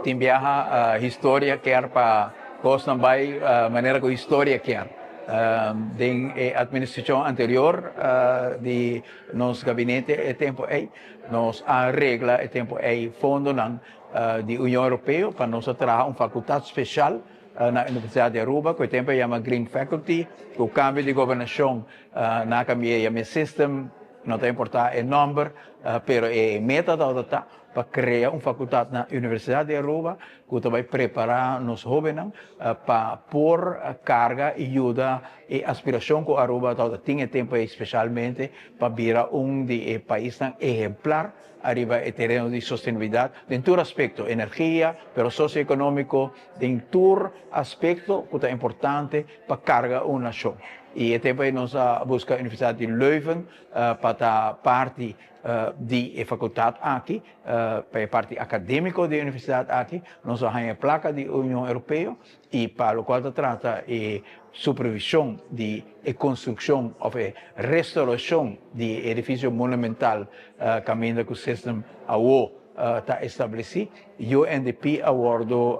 Timbiaha história quer para costa vai maneira que história quer. Den administração anterior de nos gabinete é tempo nos arregla é tempo fundo de União Europeia para nós trazer faculdade especial na Universidade de Aruba, que o tempo chama Green Faculty, o cambio de governação na caminha system, não tem importar o número, pero é método para criar uma faculdade na Universidade de Aruba, que vai preparar os jovens para pôr carga e ajuda e aspiração que Aruba tem tempo especialmente para virar de país exemplar arriba el terreno de sostenibilidad en todo aspecto, energía, pero socioeconómico, en todo aspecto que es importante para cargar una nación. Y también nos busca la Universidad de Leuven para parte de la facultad aquí, para parte académica de la universidad aquí, nos hay una placa de la Unión Europea y para lo cual se trata de supervisión de construcción o restauración de edificio monumental caminho que o sistema está estabelecido. UNDP aguardou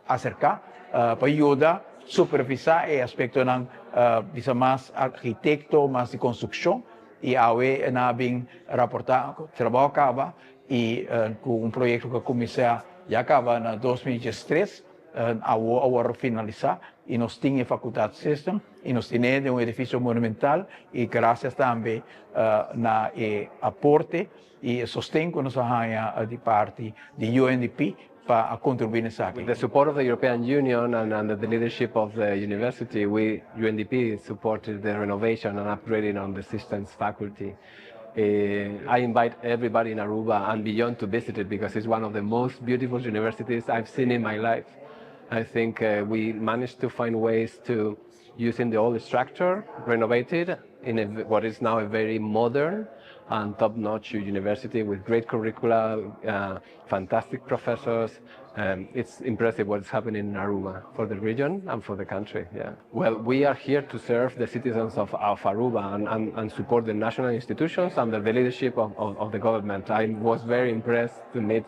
acercar para ajudar a supervisar o aspecto de mais arquiteto, mais de construção e a bem reportar trabalho acaba e com projeto que começou já acaba em 2013 agora finalizar e nós temos a faculdade system e nós temos edifício monumental e graças também na aporte e sustento que nós temos de parte de UNDP para contribuir nessa aqui. With the support of the European Union and under the leadership of the university, UNDP supported the renovation and upgrading on the systems faculty. I invite everybody in Aruba and beyond to visit it because it's one of the most beautiful universities I've seen in my life. I think we managed to find ways to, using the old structure, renovate it in what is now a very modern and top-notch university with great curricula, fantastic professors. It's impressive what's happening in Aruba for the region and for the country. Yeah. Well, we are here to serve the citizens of Aruba and support the national institutions under the leadership of the government. I was very impressed to meet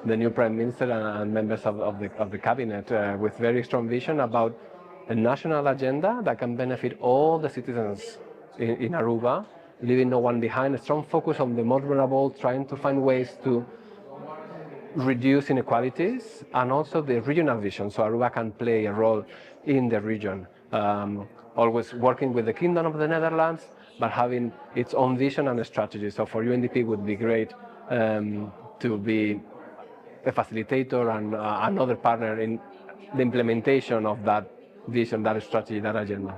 the new Prime Minister and members of the cabinet with very strong vision about a national agenda that can benefit all the citizens in Aruba, leaving no one behind, a strong focus on the most vulnerable, trying to find ways to reduce inequalities, and also the regional vision, so Aruba can play a role in the region. Always working with the Kingdom of the Netherlands, but having its own vision and a strategy. So for UNDP it would be great to be a facilitator and another partner in the implementation of that vision, that strategy, that agenda.